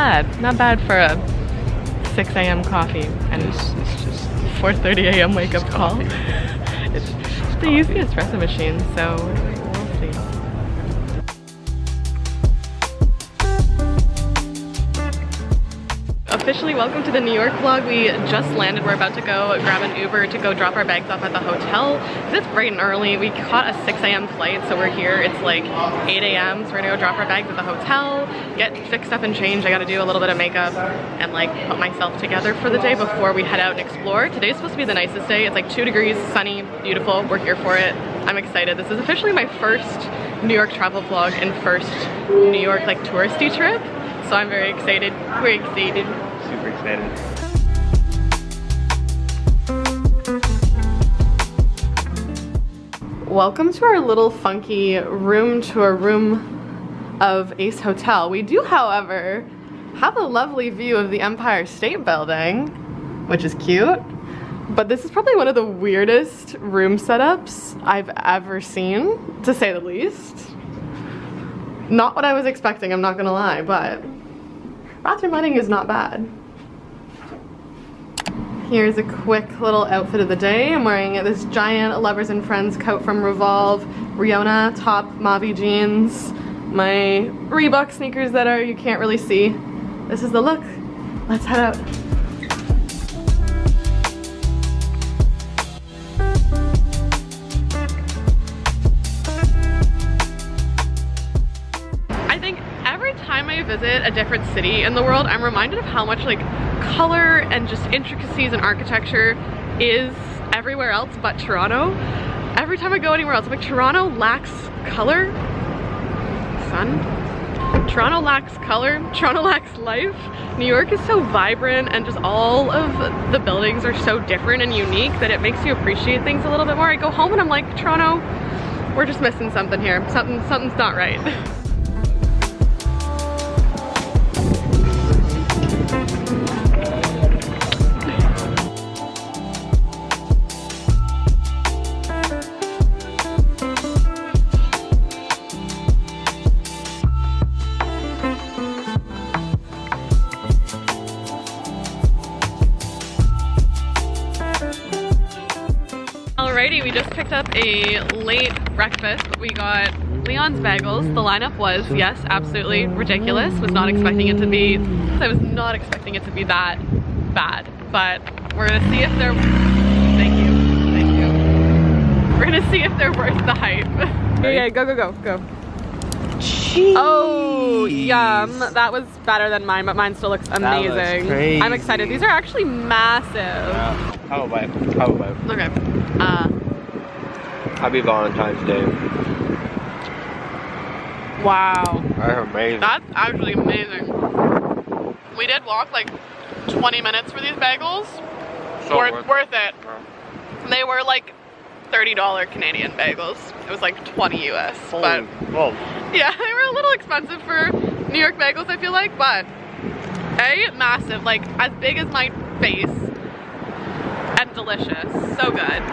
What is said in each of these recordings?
bad. Not bad for a 6 a.m. coffee and It's just 4:30 a.m. wake up call. It's they use the espresso machine, so we'll see. Officially welcome to the New York vlog. We just landed. We're about to go grab an Uber to go drop our bags off at the hotel. It's bright and early. We caught a 6 a.m. flight, so we're here. It's like 8 a.m. So we're gonna go drop our bags at the hotel, get fixed up and changed. I gotta do a little bit of makeup and like put myself together for the day before we head out and explore. Today's supposed to be the nicest day. It's like 2 degrees, sunny, beautiful. We're here for it. I'm excited. This is officially my first New York travel vlog and first New York like touristy trip. So I'm very excited. We're excited. super excited. Welcome to our little funky room tour room of Ace Hotel. We do, however, have a lovely view of the Empire State Building, which is cute. But this is probably one of the weirdest room setups I've ever seen, to say the least. Not what I was expecting, I'm not gonna lie, but bathroom lighting is not bad. Here's a quick little outfit of the day. I'm wearing this giant Lovers and Friends coat from Revolve, Riona top, Mavi jeans, my Reebok sneakers that are you can't really see. This is the look. Let's head out. Time I visit a different city in the world, I'm reminded of how much like color and just intricacies and architecture is everywhere else but Toronto. Every time I go anywhere else, I'm like, Toronto lacks color. Sun? Toronto lacks color. Toronto lacks life. New York is so vibrant and just all of the buildings are so different and unique that it makes you appreciate things a little bit more. I go home and I'm like, Toronto, we're just missing something here. Something's not right. Alrighty, we just picked up a late breakfast, but we got Leon's bagels. The lineup was, yes, absolutely ridiculous. Was not expecting it to be, I was not expecting it to be that bad, but we're gonna see if they're, thank you. We're gonna see if they're worth the hype. Yeah, go. Jeez. Oh, yum. That was better than mine, but mine still looks amazing. That looks crazy. I'm excited. These are actually massive. Yeah. How about Okay. Happy Valentine's Day. Wow. That's amazing. That's actually amazing. We did walk like 20 minutes for these bagels. So worth it. Yeah. They were like $30 Canadian bagels. It was like 20 US. But yeah, they were a little expensive for New York bagels, I feel like, but massive, like as big as my face and delicious. So good.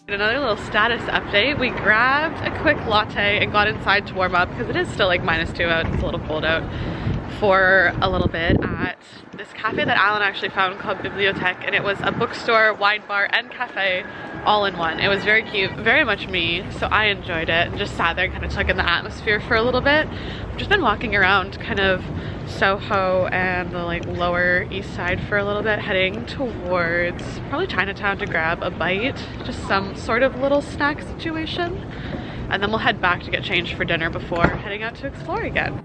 Another little status update. We grabbed a quick latte and got inside to warm up because it is still like -2 out. It's a little cold out for a little bit at this cafe that Alan actually found called Bibliothèque, and it was a bookstore, wine bar, and cafe all in one. It was very cute, very much me, so I enjoyed it and just sat there and kind of took in the atmosphere for a little bit. I've just been walking around kind of Soho and the like lower east side for a little bit, heading towards probably Chinatown to grab a bite, just some sort of little snack situation, and then we'll head back to get changed for dinner before heading out to explore again.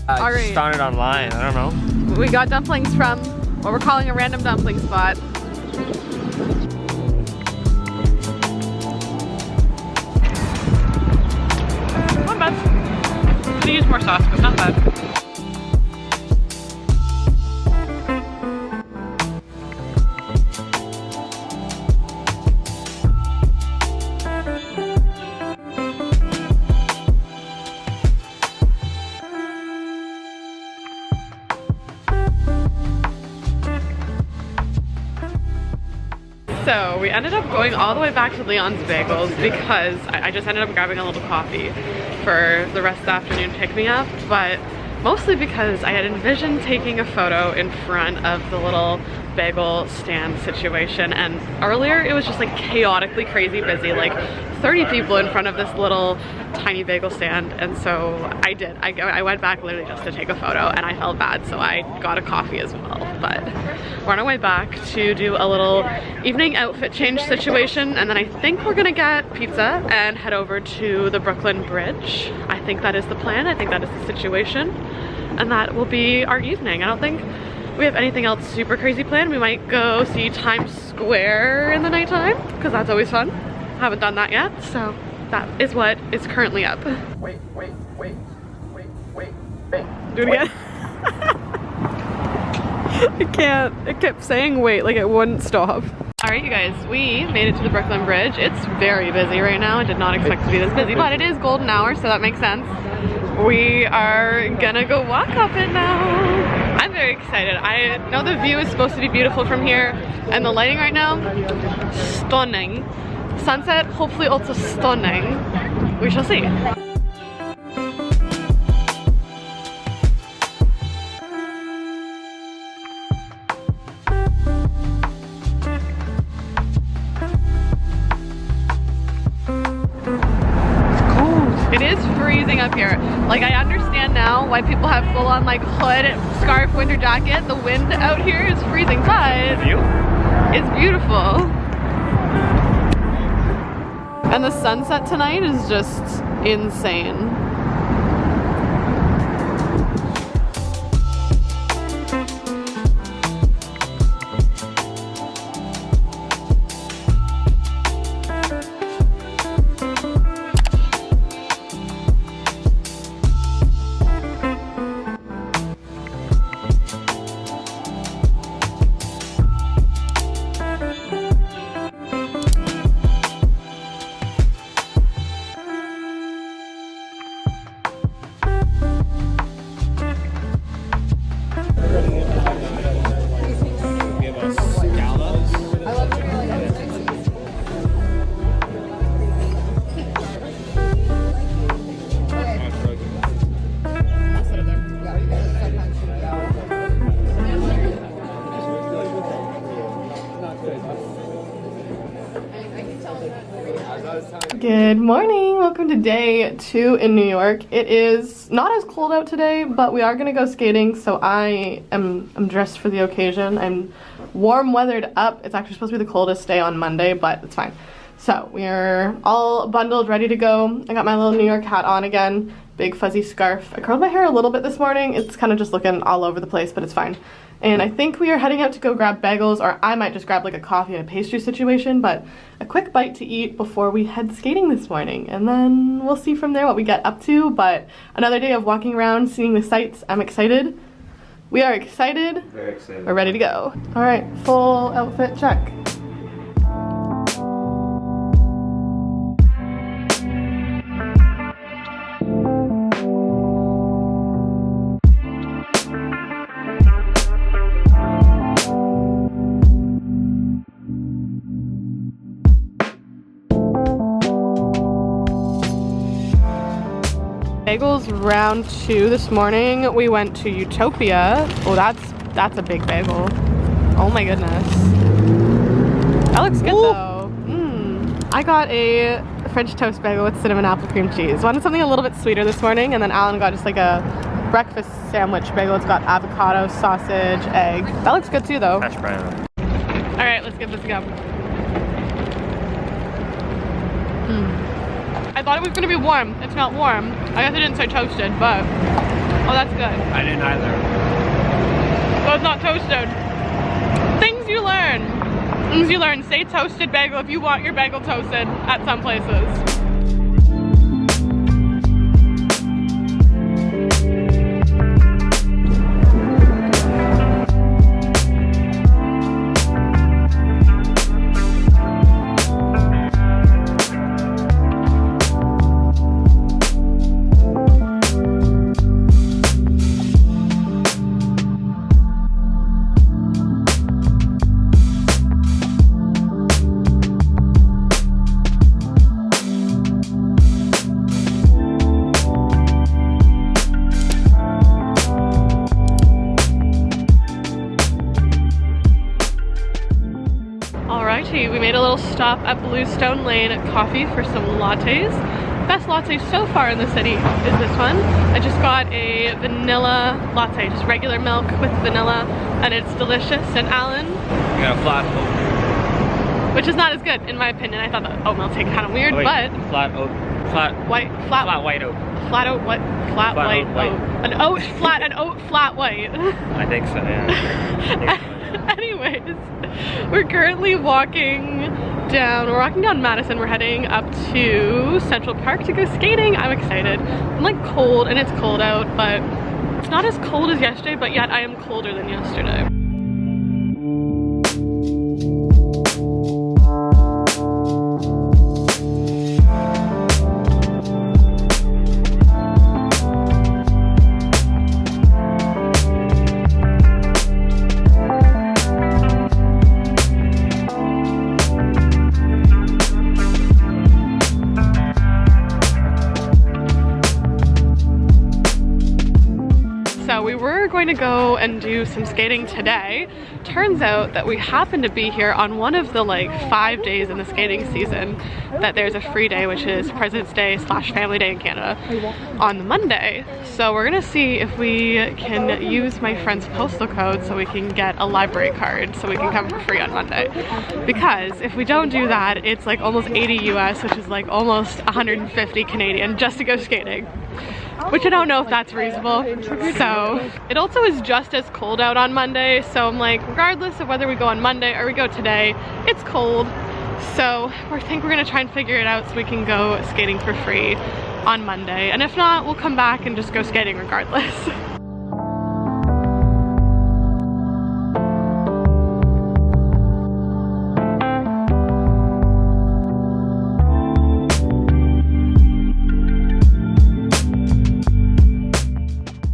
Just found it online, I don't know. We got dumplings from what we're calling a random dumpling spot. Not bad. Could use more sauce, but not bad. So we ended up going all the way back to Leon's Bagels because I just ended up grabbing a little coffee for the rest of the afternoon pick-me-up, but mostly because I had envisioned taking a photo in front of the little bagel stand situation, and earlier it was just like chaotically crazy busy, like 30 people in front of this little tiny bagel stand, and so I went back literally just to take a photo, and I felt bad, so I got a coffee as well. But we're on our way back to do a little evening outfit change situation, and then I think we're gonna get pizza and head over to the Brooklyn Bridge. I think that is the plan. I think that is the situation, and that will be our evening. I don't think we have anything else super crazy planned. We might go see Times Square in the nighttime because that's always fun. Haven't done that yet, so that is what is currently up. Wait. Do it again. I can't. It kept saying wait, like it wouldn't stop. All right, you guys, we made it to the Brooklyn Bridge. It's very busy right now. I did not expect it to be this busy, but it is golden hour, so that makes sense. We are gonna go walk up it now. I'm very excited. I know the view is supposed to be beautiful from here, and the lighting right now, stunning. Sunset, hopefully also stunning. We shall see. It is freezing up here. Like, I understand now why people have full-on like hood, scarf, winter jacket. The wind out here is freezing, but it's beautiful. And the sunset tonight is just insane. Good morning, welcome to day 2 in New York. It is not as cold out today, but we are gonna go skating, so I'm dressed for the occasion. I'm warm weathered up. It's actually supposed to be the coldest day on Monday, but it's fine. So we're all bundled, ready to go. I got my little New York hat on again, big fuzzy scarf. I curled my hair a little bit this morning. It's kind of just looking all over the place, but it's fine. And I think we are heading out to go grab bagels, or I might just grab like a coffee and a pastry situation, but a quick bite to eat before we head skating this morning. And then we'll see from there what we get up to, but another day of walking around, seeing the sights. I'm excited. We are excited. Very excited. We're ready to go. All right, full outfit check. Bagels round 2 this morning. We went to Utopia. Oh, that's a big bagel. Oh my goodness. That looks good though. I got a French toast bagel with cinnamon apple cream cheese. Wanted something a little bit sweeter this morning, and then Alan got just like a breakfast sandwich bagel. It's got avocado, sausage, egg. That looks good too though. Hash brown. All right, let's give this a go. I thought it was gonna be warm. It's not warm. I guess it didn't say toasted, but oh, that's good. I didn't either. So it's not toasted. Things you learn. Things you learn. Say toasted bagel if you want your bagel toasted at some places. We made a little stop at Bluestone Lane Coffee for some lattes. Best latte so far in the city is this one. I just got a vanilla latte, just regular milk with vanilla, and it's delicious. And Alan? You got a flat oat. Which is not as good, in my opinion. I thought the oat milk tasted kind of weird, Wait, but... Flat oat. Flat white oat. Flat oat what? Flat white oat. An oat flat white. I think so, yeah. Anyways, we're currently walking down Madison. We're heading up to Central Park to go skating. I'm excited. I'm like cold and it's cold out, but it's not as cold as yesterday, but yet I am colder than yesterday. To go and do some skating today. Turns out that we happen to be here on one of the like 5 days in the skating season that there's a free day, which is President's Day / Family Day in Canada on the Monday. So we're gonna see if we can use my friend's postal code so we can get a library card so we can come for free on Monday. Because if we don't do that, it's like almost 80 US, which is like almost 150 Canadian just to go skating. Which I don't know if that's reasonable. So it also is just as cold out on Monday, so I'm like, regardless of whether we go on Monday or we go today, it's cold. So I think we're gonna try and figure it out so we can go skating for free on Monday. And if not, we'll come back and just go skating regardless.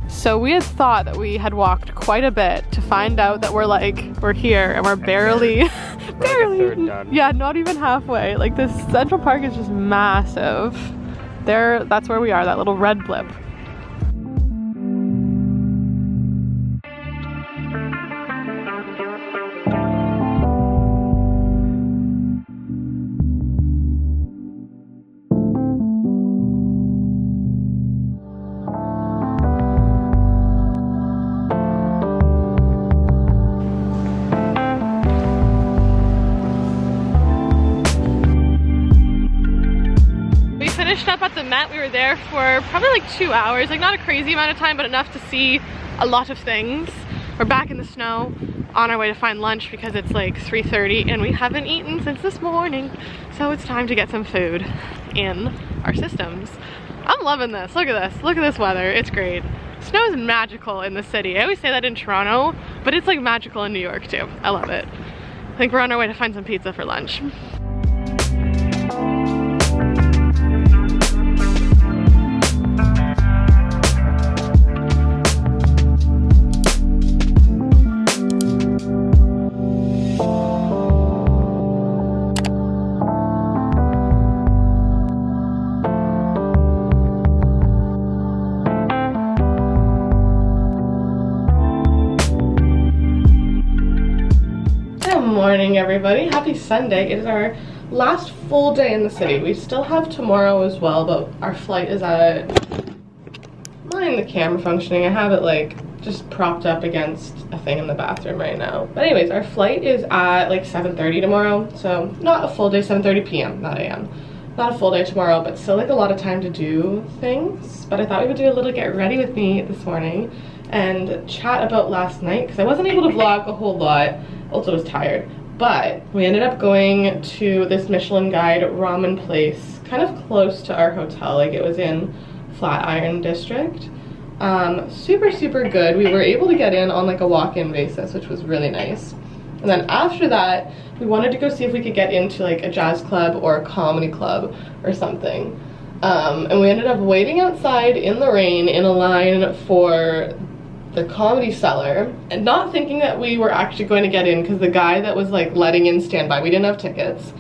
So we had thought that we had walked quite a bit to find out that we're here and we're barely, yeah, not even halfway. Like this Central Park is just massive. That's where we are, that little red blip. Up at the Met, we were there for probably like 2 hours, like not a crazy amount of time, but enough to see a lot of things. We're back in the snow on our way to find lunch because it's like 3:30 and we haven't eaten since this morning, so it's time to get some food in our systems. I'm loving this. Look at this weather. It's great. Snow is magical in the city. I always say that in Toronto, but it's like magical in New York too. I love it. I think we're on our way to find some pizza for lunch. Morning everybody, happy Sunday. It is our last full day in the city. We still have tomorrow as well, but our flight is at, mind the camera functioning, I have it like just propped up against a thing in the bathroom right now. But anyways, our flight is at like 7:30 tomorrow, so not a full day, 7:30 p.m. not a.m. Not a full day tomorrow, but still like a lot of time to do things. But I thought we would do a little get ready with me this morning and chat about last night because I wasn't able to vlog a whole lot. Also was tired. But we ended up going to this Michelin guide ramen place kind of close to our hotel. Like it was in Flatiron District. Super good. We were able to get in on like a walk-in basis, which was really nice. And then after that, we wanted to go see if we could get into like a jazz club or a comedy club or something. And we ended up waiting outside in the rain in a line for the Comedy Cellar and not thinking that we were actually going to get in because the guy that was like letting in standby, we didn't have tickets.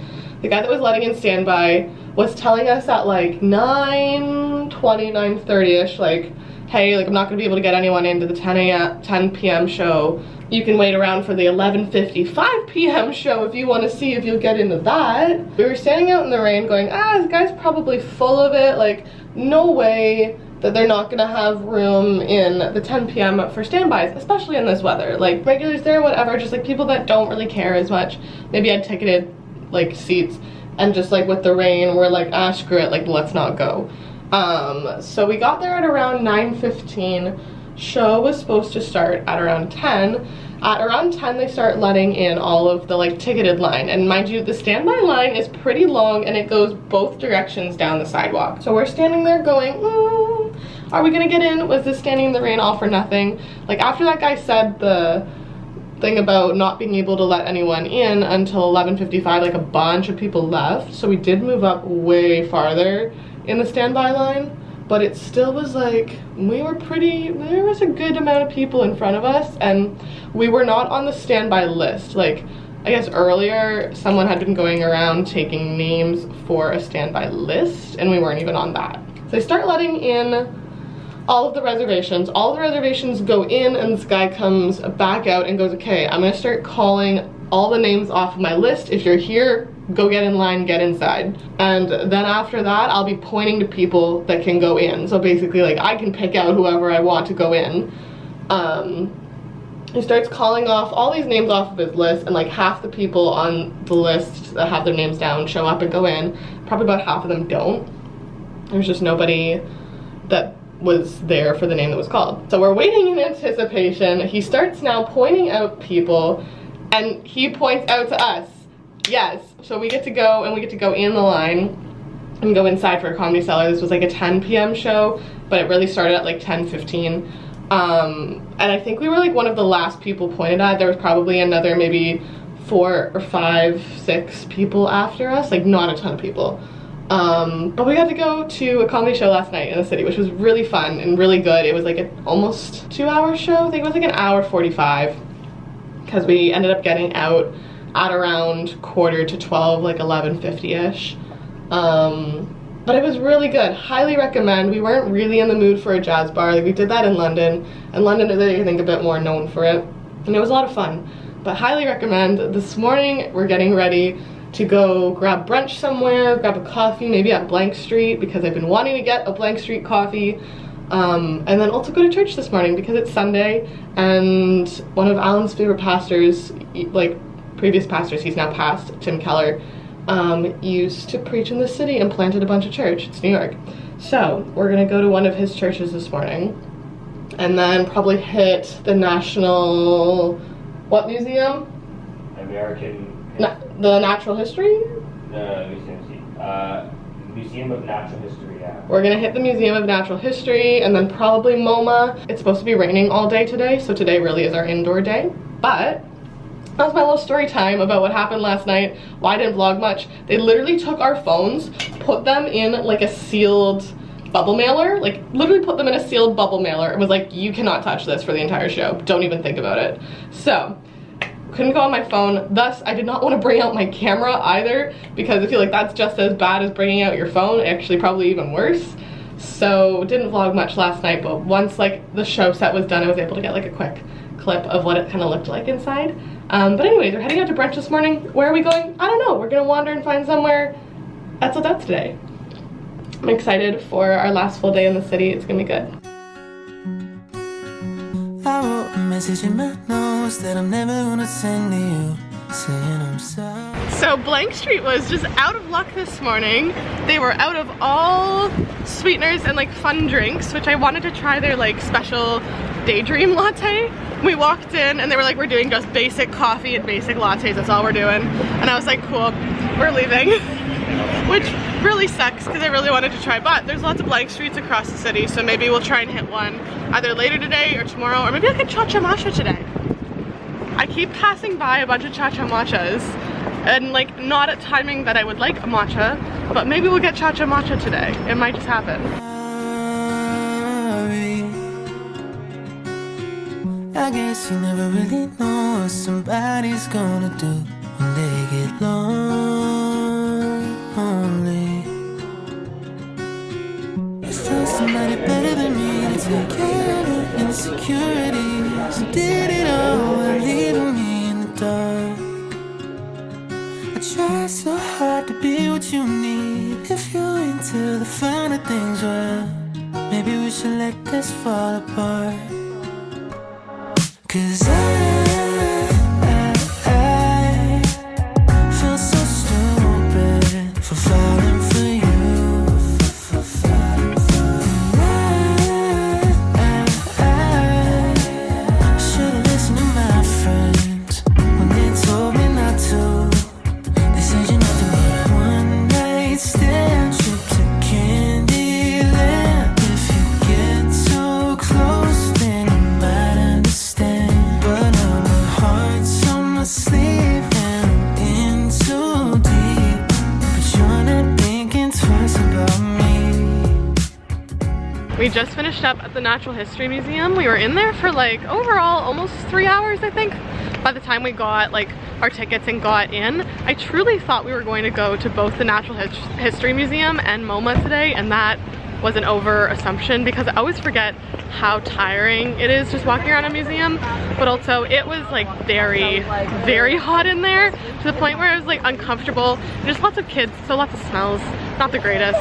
The guy that was letting in standby was telling us at like 9:20, 9:30ish, like, hey, like I'm not gonna be able to get anyone into the 10 p.m. show. You can wait around for the 11:55 p.m. show if you want to see if you'll get into that. We were standing out in the rain going, this guy's probably full of it, like no way that they're not gonna have room in the 10 p.m. for standbys, especially in this weather. Like regulars there, whatever, just like people that don't really care as much, maybe had ticketed like seats, and just like with the rain, we're like, screw it, like let's not go. So we got there at around 9:15. Show was supposed to start at around 10. At around 10 they start letting in all of the like ticketed line, and mind you the standby line is pretty long and it goes both directions down the sidewalk. So we're standing there going, are we gonna get in? Was this standing in the rain all for nothing? Like after that guy said the thing about not being able to let anyone in until 11:55, like a bunch of people left, so we did move up way farther in the standby line, but it still was like, there was a good amount of people in front of us, and we were not on the standby list. Like, I guess earlier someone had been going around taking names for a standby list, and we weren't even on that. So they start letting in all of the reservations. All of the reservations go in, and this guy comes back out and goes, okay, I'm gonna start calling all the names off of my list. If you're here, go get in line, get inside. And then after that, I'll be pointing to people that can go in. So basically, like, I can pick out whoever I want to go in. He starts calling off all these names off of his list, and like half the people on the list that have their names down show up and go in. Probably about half of them don't. There's just nobody that was there for the name that was called. So we're waiting in anticipation. He starts now pointing out people, and he points out to us. Yes, so we get to go, and we get to go in the line and go inside for a Comedy Cellar. This was like a 10 p.m. show, but it really started at like 10:15. And I think we were like one of the last people pointed at. There was probably another maybe 4 or 5, 6 people after us, like not a ton of people. But we got to go to a comedy show last night in the city, which was really fun and really good. It was like an almost 2-hour show. I think it was like an hour 45, because we ended up getting out at around 11:45, like 11:50ish. But it was really good. Highly recommend. We weren't really in the mood for a jazz bar. Like we did that in London, and London is, I think, a bit more known for it, and it was a lot of fun. But highly recommend. This morning we're getting ready to go grab brunch somewhere, grab a coffee, maybe at Blank Street, because I've been wanting to get a Blank Street coffee. And then also go to church this morning because it's Sunday, and one of Alan's favorite pastors, like previous pastors, he's now passed, Tim Keller, used to preach in the city and planted a bunch of church. It's New York. So we're gonna go to one of his churches this morning, and then probably hit the National, what museum? The Natural History? Museum of Natural History, yeah. We're gonna hit the Museum of Natural History, and then probably MoMA. It's supposed to be raining all day today, so today really is our indoor day. But that was my little story time about what happened last night, why I didn't vlog much. They literally took our phones, put them in like a sealed bubble mailer, like literally put them in a sealed bubble mailer, and was like, you cannot touch this for the entire show. Don't even think about it. So couldn't go on my phone, thus I did not want to bring out my camera either, because I feel like that's just as bad as bringing out your phone, actually probably even worse. So didn't vlog much last night, but once like the show set was done, I was able to get like a quick clip of what it kind of looked like inside. But anyways, we're heading out to brunch this morning. Where are we going? I don't know. We're gonna wander and find somewhere. That's what that's today. I'm excited for our last full day in the city. It's gonna be good. I wrote a message in my notes that I'm never gonna send to you, saying I'm sorry. So Blank Street was just out of luck this morning. They were out of all sweeteners and like fun drinks, which I wanted to try their like special daydream latte. We walked in and they were like, we're doing just basic coffee and basic lattes, that's all we're doing. And I was like, cool, we're leaving. Which really sucks because I really wanted to try, but there's lots of blank streets across the city, so maybe we'll try and hit one either later today or tomorrow, or maybe I could cha-cha matcha today. I keep passing by a bunch of cha-cha matchas and like not at timing that I would like a matcha, but maybe we'll get cha-cha matcha today. It might just happen. I guess you never really know what somebody's gonna do when they get lonely. You found somebody better than me to take care of your insecurities. You did it all while leaving me in the dark. I try so hard to be what you need. If you're into the finer things, well, maybe we should let this fall apart. 'Cause I feel so stupid for falling for you. I should've listened to my friends when they told me not to. They said you never need a one night stand, trip to Candyland. If you get too close, then you might understand. Sleep and I'm in too deep, but you're not thinking twice about me. We just finished up at the Natural History Museum. We were in there for like overall almost 3 hours, I think. By the time we got like our tickets and got in, I truly thought we were going to go to both the Natural History Museum and MoMA today, and that was an over assumption because I always forget how tiring it is just walking around a museum, but also it was like very, very hot in there to the point where I was like uncomfortable. There's lots of kids, so lots of smells, not the greatest,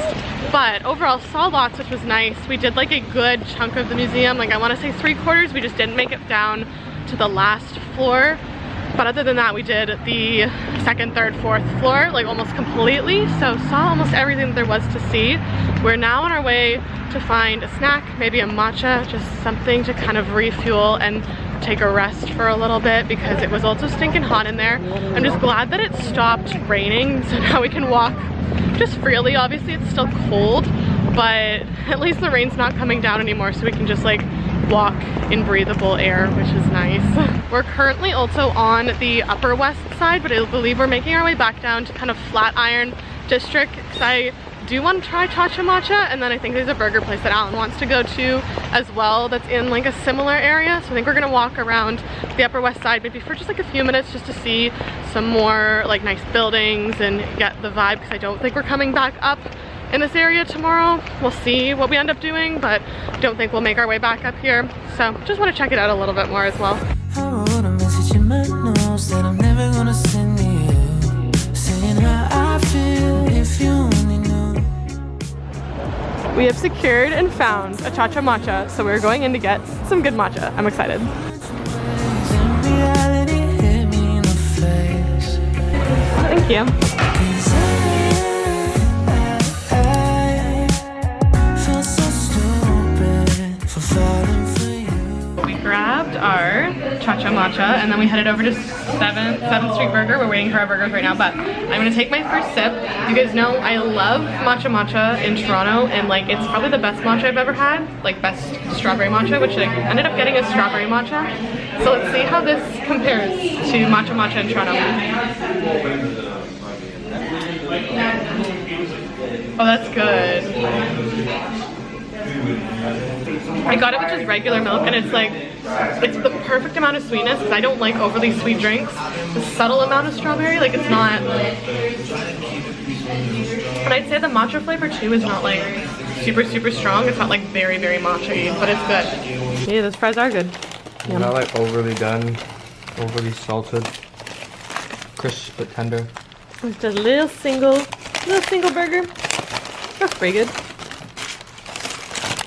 but overall saw lots, which was nice. We did like a good chunk of the museum, like I want to say 3/4. We just didn't make it down to the last floor, but other than that we did the 2nd, 3rd, 4th floor like almost completely, so saw almost everything that there was to see. We're now on our way to find a snack, maybe a matcha, just something to kind of refuel and take a rest for a little bit because it was also stinking hot in there. I'm just glad that it stopped raining, so now we can walk just freely. Obviously it's still cold, but at least the rain's not coming down anymore, so we can just like walk in breathable air, which is nice. We're currently also on the Upper West Side, but I believe we're making our way back down to kind of Flatiron District because I do want to try cha-cha matcha, and then I think there's a burger place that Alan wants to go to as well that's in like a similar area. So I think we're gonna walk around the Upper West Side maybe for just like a few minutes just to see some more like nice buildings and get the vibe, because I don't think we're coming back up in this area tomorrow. We'll see what we end up doing, but I don't think we'll make our way back up here. So just want to check it out a little bit more as well. I wrote a message in my notes that I'm never gonna send to you, saying how I feel if you only knew. We have secured and found a cha-cha matcha, so we're going in to get some good matcha. I'm excited. Thank you. We grabbed our cha-cha matcha and then we headed over to 7th Street Burger. We're waiting for our burgers right now, but I'm gonna take my first sip. You guys know I love matcha in Toronto, and like it's probably the best matcha I've ever had, like best strawberry matcha, which I ended up getting a strawberry matcha. So let's see how this compares to matcha in Toronto. Oh, that's good. I got it with just regular milk, and it's like, it's the perfect amount of sweetness because I don't like overly sweet drinks. The subtle amount of strawberry, like it's not, and I'd say the matcha flavor too is not like super strong. It's not like very matcha-y, but it's good. Yeah, those fries are good. They're not like overly done, overly salted, crisp but tender. It's a little single burger. That's pretty good.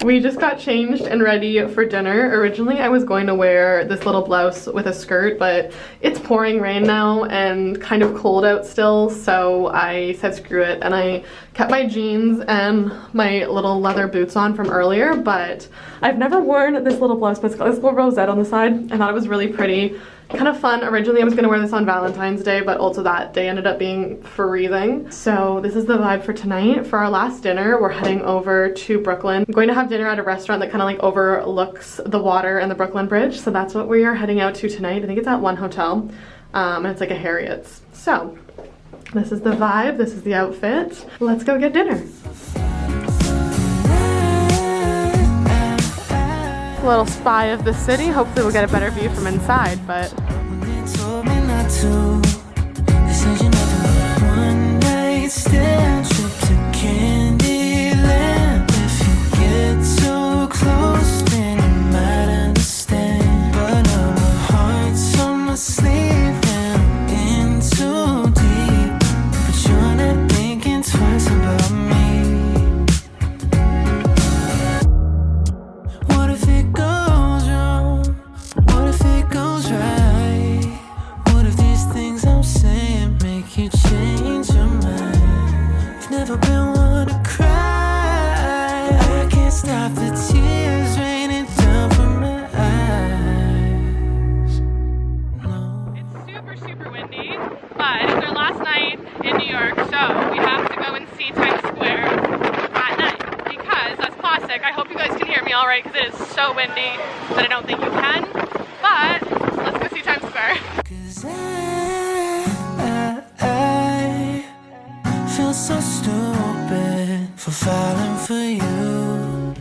We just got changed and ready for dinner. Originally, I was going to wear this little blouse with a skirt, but it's pouring rain now and kind of cold out still, so I said screw it, and I kept my jeans and my little leather boots on from earlier, but I've never worn this little blouse, but it's got this little rosette on the side. I thought it was really pretty. Kind of fun. Originally I was going to wear this on Valentine's Day, but also that day ended up being freezing. So this is the vibe for tonight. For our last dinner, we're heading over to Brooklyn. I'm going to have dinner at a restaurant that kind of like overlooks the water and the Brooklyn Bridge. So that's what we are heading out to tonight. I think it's at one hotel, and it's like a Harriet's. So this is the vibe. This is the outfit. Let's go get dinner. A little spy of the city. Hopefully we'll get a better view from inside, but because it is so windy that I don't think you can, but let's go see Times Square. 'Cause I feel so stupid for falling for you.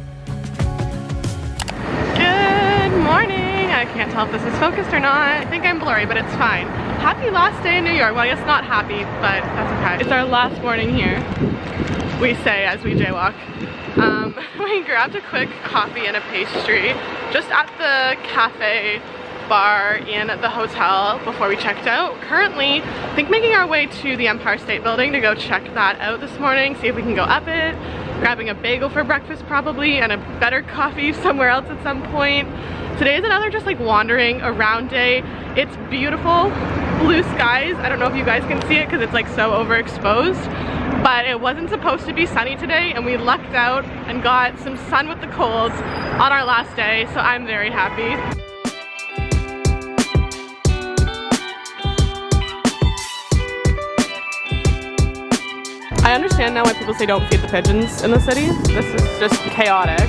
Good morning. I can't tell if this is focused or not. I think I'm blurry, but it's fine. Happy last day in New York. Well, I guess not happy, but that's okay. It's our last morning here, we say as we jaywalk. We grabbed a quick coffee and a pastry just at the cafe bar in the hotel before we checked out. Currently, I think making our way to the Empire State Building to go check that out this morning, see if we can go up it, grabbing a bagel for breakfast probably, and a better coffee somewhere else at some point. Today is another just like wandering around day. It's beautiful, blue skies. I don't know if you guys can see it because it's like so overexposed, but it wasn't supposed to be sunny today and we lucked out and got some sun with the colds on our last day, so I'm very happy. I understand now why people say don't feed the pigeons in the city. This is just chaotic.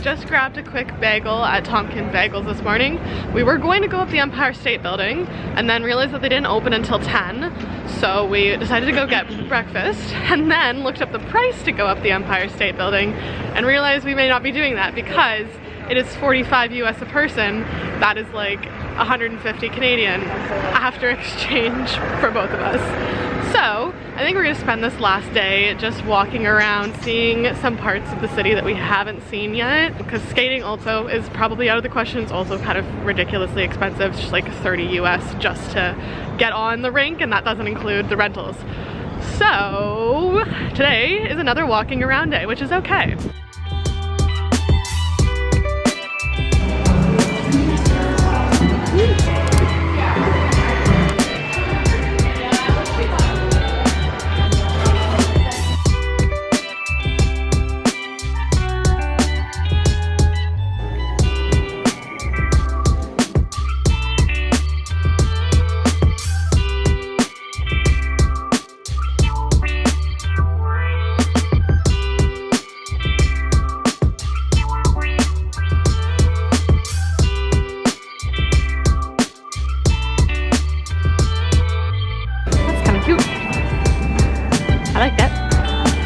Just grabbed a quick bagel at Tompkins Bagels this morning. We were going to go up the Empire State Building and then realized that they didn't open until 10, so we decided to go get breakfast and then looked up the price to go up the Empire State Building and realized we may not be doing that because it is 45 US a person. That is like 150 Canadian after exchange for both of us. So I think we're gonna spend this last day just walking around, seeing some parts of the city that we haven't seen yet, because skating also is probably out of the question. It's also kind of ridiculously expensive. It's just like 30 US just to get on the rink, and that doesn't include the rentals. So today is another walking around day, which is okay.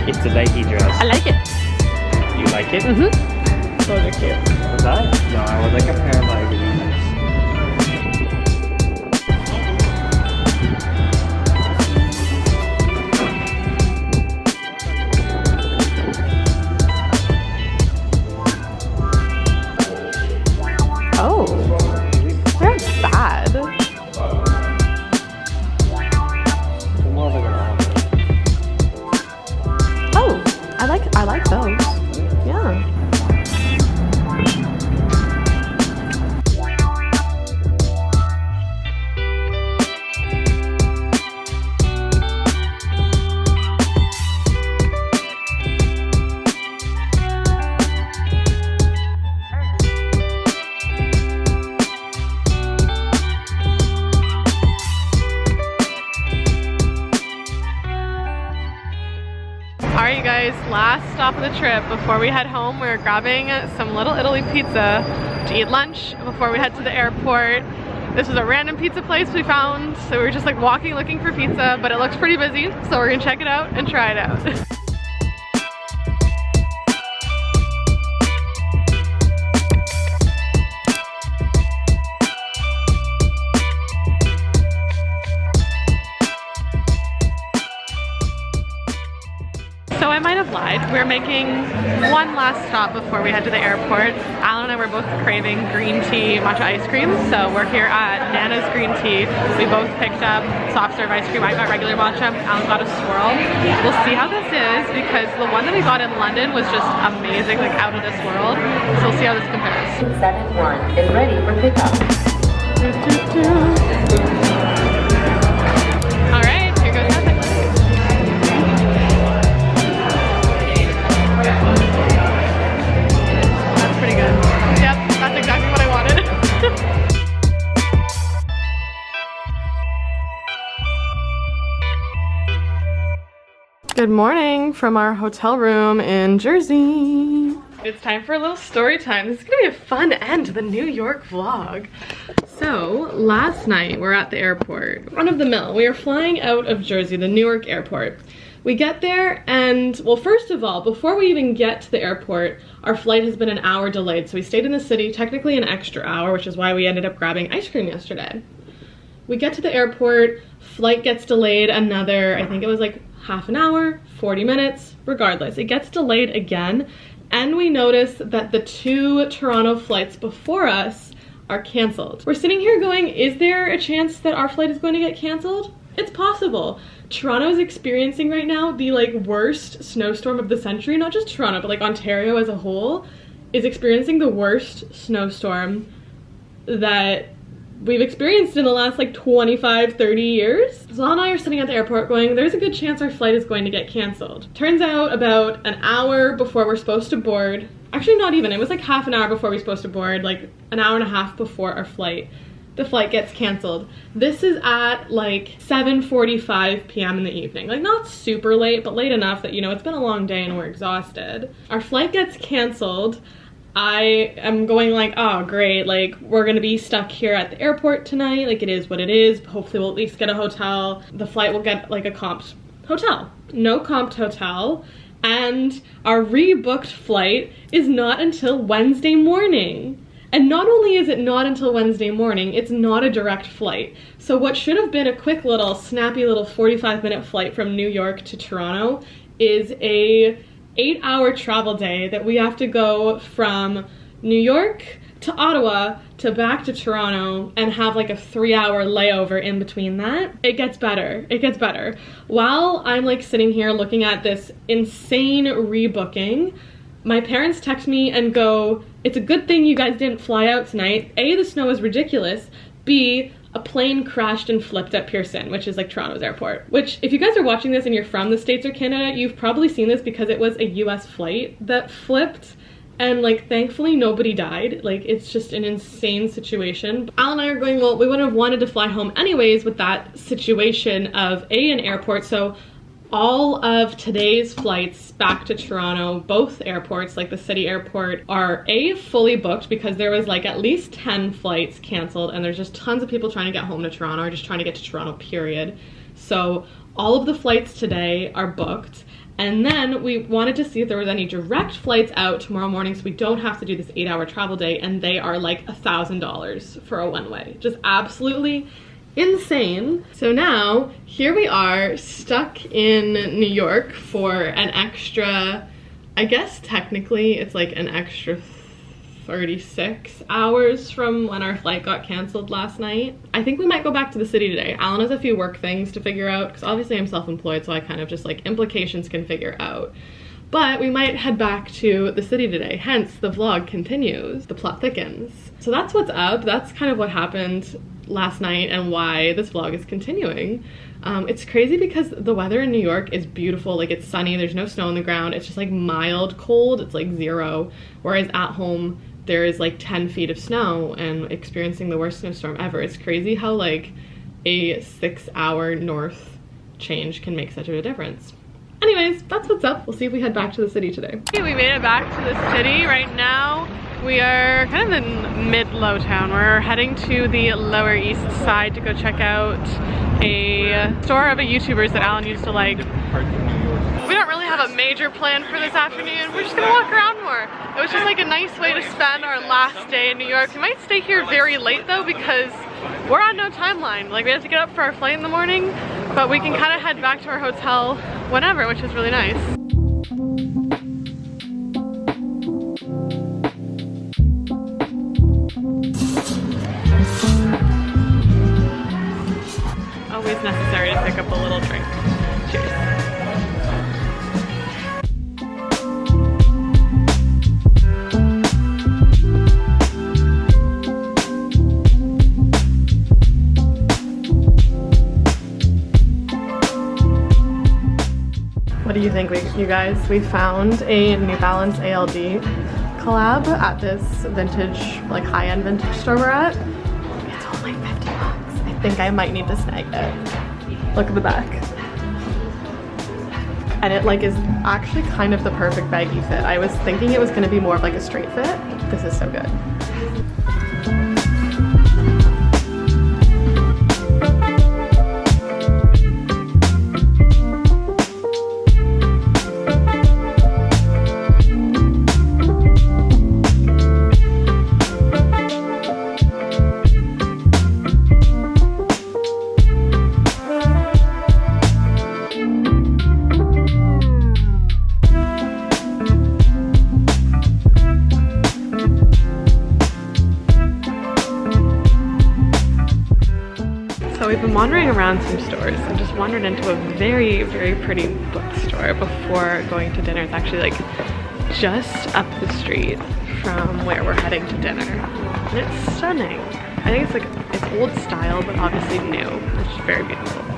It's a leggy dress. I like it. You like it? Mm-hmm. Those are cute. What's that? No, I would like a pair of leggings. Oh. I like those. Yeah. Alright you guys, last stop of the trip before we head home. We're grabbing some Little Italy pizza to eat lunch before we head to the airport. This is a random pizza place we found, so we're just like walking looking for pizza, but it looks pretty busy, so we're gonna check it out and try it out. So I might have lied. We're making one last stop before we head to the airport. Alan and I were both craving green tea matcha ice cream, so we're here at Nana's Green Tea. We both picked up soft serve ice cream. I got regular matcha, Alan got a swirl. We'll see how this is because the one that we got in London was just amazing, like out of this world. So we'll see how this compares. 71 is ready for pickup. Alright, here goes nothing. That's pretty good. Yep, that's exactly what I wanted. Good morning from our hotel room in Jersey. It's time for a little story time. This is gonna be a fun end to the New York vlog. So last night we're at the airport, run of the mill. We are flying out of Jersey, the Newark airport. We get there and, well, first of all, before we even get to the airport, our flight has been an hour delayed. So we stayed in the city, technically an extra hour, which is why we ended up grabbing ice cream yesterday. We get to the airport, flight gets delayed another, I think it was like half an hour, 40 minutes, regardless. It gets delayed again, and we notice that the two Toronto flights before us are canceled. We're sitting here going, is there a chance that our flight is going to get canceled? It's possible. Toronto is experiencing right now the like worst snowstorm of the century. Not just Toronto, but like Ontario as a whole is experiencing the worst snowstorm that we've experienced in the last like 25, 30 years. Zala and I are sitting at the airport going, there's a good chance our flight is going to get canceled. Turns out about an hour before we're supposed to board, actually not even, it was like half an hour before we're supposed to board, like an hour and a half before our flight, the flight gets canceled. This is at like 7:45 p.m. in the evening. Like not super late, but late enough that, you know, it's been a long day and we're exhausted. Our flight gets canceled. I am going like, oh great, like we're gonna be stuck here at the airport tonight, like it is what it is. Hopefully we'll at least get a hotel. The flight will get like a comped hotel. No comped hotel, and our rebooked flight is not until Wednesday morning. And not only is it not until Wednesday morning, it's not a direct flight. So what should have been a quick little snappy little 45-minute flight from New York to Toronto is a 8-hour travel day that we have to go from New York to Ottawa to back to Toronto and have like a 3-hour layover in between that. It gets better. It gets better. While I'm like sitting here looking at this insane rebooking, my parents text me and go, it's a good thing you guys didn't fly out tonight. A, the snow is ridiculous. B, a plane crashed and flipped at Pearson, which is like Toronto's airport. Which, if you guys are watching this and you're from the States or Canada, you've probably seen this because it was a US flight that flipped, and like thankfully nobody died. Like it's just an insane situation. Al and I are going, well, we would have wanted to fly home anyways with that situation of an airport, so all of today's flights back to Toronto, both airports, like the city airport, are fully booked because there was like at least 10 flights canceled and there's just tons of people trying to get home to Toronto or just trying to get to Toronto, period. So all of the flights today are booked. And then we wanted to see if there was any direct flights out tomorrow morning so we don't have to do this 8-hour travel day, and they are like $1,000 for a one-way. Just absolutely insane. So now here we are stuck in New York for an extra, I guess technically it's like an extra 36 hours from when our flight got canceled last night. I think we might go back to the city today. Alan has a few work things to figure out because obviously I'm self-employed, so I kind of just like implications can figure out. But we might head back to the city today, hence the vlog continues, the plot thickens. So that's what's up, that's kind of what happened last night and why this vlog is continuing. It's crazy because the weather in New York is beautiful, like it's sunny, there's no snow on the ground, it's just like mild cold, it's like 0, whereas at home there is like 10 feet of snow and experiencing the worst snowstorm ever. It's crazy how like a 6-hour north change can make such a difference. Anyways, that's what's up. We'll see if we head back to the city today. Okay, we made it back to the city. Right now, we are kind of in mid-low town. We're heading to the Lower East Side to go check out a store of a YouTubers that Alan used to like. We don't really have a major plan for this afternoon. We're just gonna walk around more. It was just like a nice way to spend our last day in New York. We might stay here very late though because we're on no timeline. Like we have to get up for our flight in the morning, but we can kind of head back to our hotel whenever, which is really nice. Always necessary to pick up a little drink. Cheers. What do you think, you guys? We found a New Balance ALD collab at this vintage, like high-end vintage store we're at. It's only $50. I think I might need to snag it. Look at the back. And it like is actually kind of the perfect baggy fit. I was thinking it was gonna be more of like a straight fit. This is so good. So we've been wandering around some stores and just wandered into a very, very pretty bookstore before going to dinner. It's actually like just up the street from where we're heading to dinner. And it's stunning. I think it's like, it's old style, but obviously new. It's just very beautiful.